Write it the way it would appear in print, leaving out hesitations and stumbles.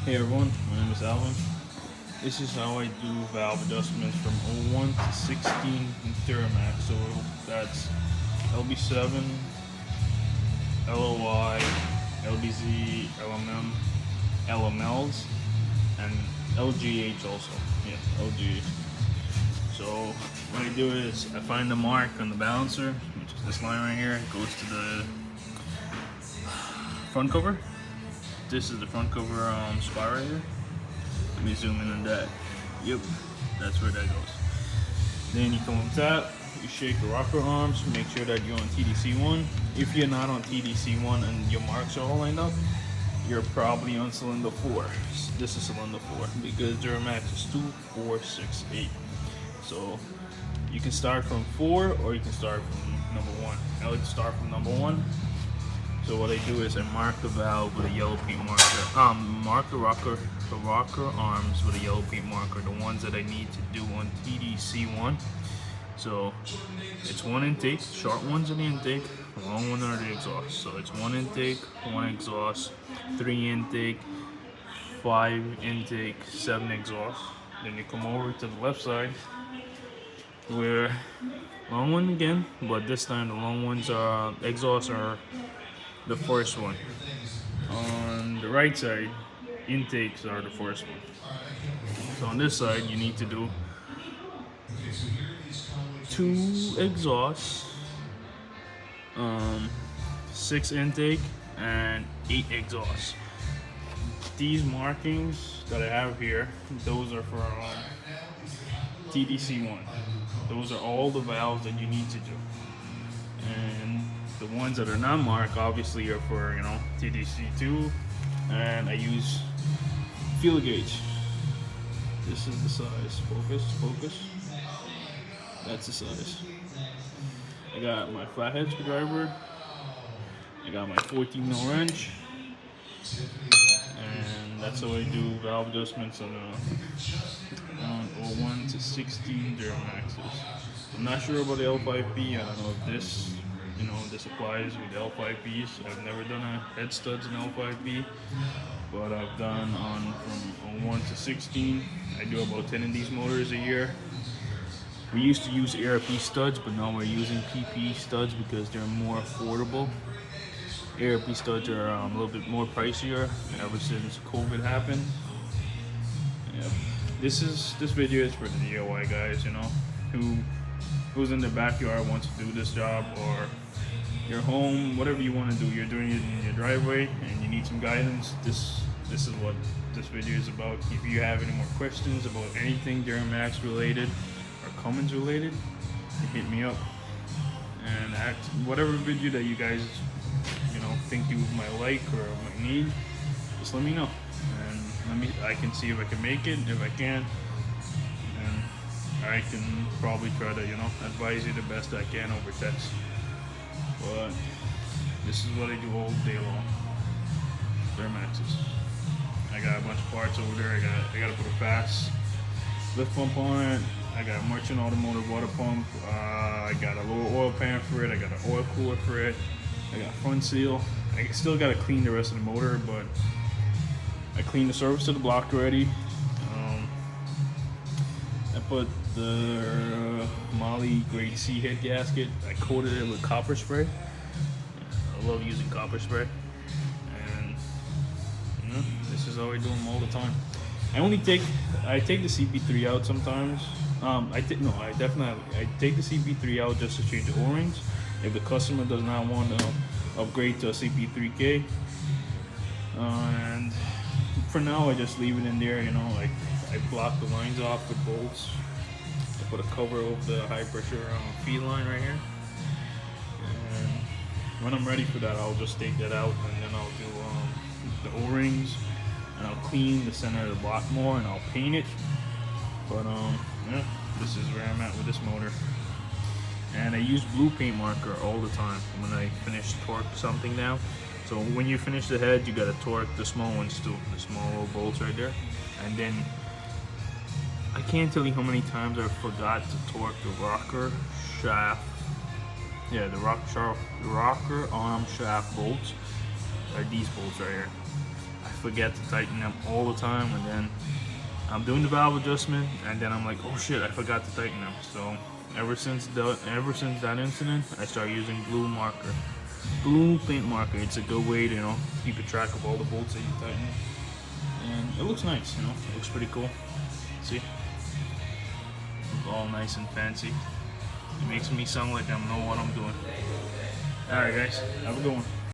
Hey everyone, my name is Alvin. This is how I do valve adjustments from 01 to 16 in duramax. So that's LB7, LLY, LBZ, LMM, LMLs, and LGH also. Yeah, LGH. So what I do is I find the mark on the balancer, which is this line right here. It goes to the front cover. This is the front cover spot right here. Let me zoom in on that. Yep, that's where that goes. Then you come up top, you shake the rocker arms, make sure that you're on TDC1. If you're not on TDC1 and your marks are all lined up, you're probably on cylinder 4. This is cylinder 4 because duramax is 2, 4, 6, 8. So you can start from 4 or you can start from number 1. I like to start from number 1. So what I do is I mark the valve with a yellow paint marker. Mark the rocker arms with a yellow paint marker, the ones that I need to do on TDC1. So it's one intake, short ones in the intake, long ones are the exhaust. So it's one intake, one exhaust, 3 intake, 5 intake, 7 exhaust. Then you come over to the left side where long one again, but this time the long ones are exhausts are the first one. On the right side, intakes are the first one. So on this side, you need to do 2 exhausts, 6 intake, and 8 exhausts. These markings that I have here, those are for TDC1. Those are all the valves that you need to do. And the ones that are not marked obviously are for, TDC2, and I use feel gauge. This is the size. Focus. That's the size. I got my flathead screwdriver. I got my 14mm wrench, and that's how I do valve adjustments on 01 to 16 duramaxes. I'm not sure about the L5P. I don't know if this applies with L5Ps. I've never done a head studs in L5P, but I've done from 01 to 16. I do about 10 of these motors a year. We used to use ARP studs, but now we're using PP studs because they're more affordable. ARP studs are a little bit more pricier ever since COVID happened. Yeah. This video is for the DIY guys, who's in their backyard wants to do this job, or your home, whatever you want to do. You're doing it in your driveway and you need some guidance. This is what this video is about. If you have any more questions about anything duramax related or Cummins related, you hit me up and whatever video that you guys think you might like or might need, just let me know, and I can see if I can make it. If I can, and I can probably try to advise you the best I can over text. But this is what I do all day long. Duramaxes. I got a bunch of parts over there. I got to put a fast lift pump on it. I got a merchant automotive water pump. I got a low oil pan for it. I got an oil cooler for it. I got a front seal. I still got to clean the rest of the motor, but I cleaned the surface of the block already. I put the Molly grade C head gasket. I coated it with copper spray. I love using copper spray, and this is how I do them all the time. I take the CP3 out sometimes. I take the CP3 out just to change the O-rings if the customer does not want to upgrade to a CP3K. And for now, I just leave it in there. I block the lines off with bolts. I put a cover over the high pressure feed line right here. And when I'm ready for that, I'll just take that out, and then I'll do the O-rings, and I'll clean the center of the block more, and I'll paint it. But yeah, this is where I'm at with this motor. And I use blue paint marker all the time when I finish torque something now. So when you finish the head, you gotta torque the small ones too, the small little bolts right there. And then I can't tell you how many times I forgot to torque the rocker shaft. Yeah, the rocker arm shaft bolts are these bolts right here. I forget to tighten them all the time, and then I'm doing the valve adjustment, and then I'm like, oh shit, I forgot to tighten them. So ever since that incident, I started using blue paint marker. It's a good way to, you know, keep a track of all the bolts that you tighten, and it looks nice. You know, it looks pretty cool. See, it's all nice and fancy. It makes me sound like I know what I'm doing. All right, guys, have a good one.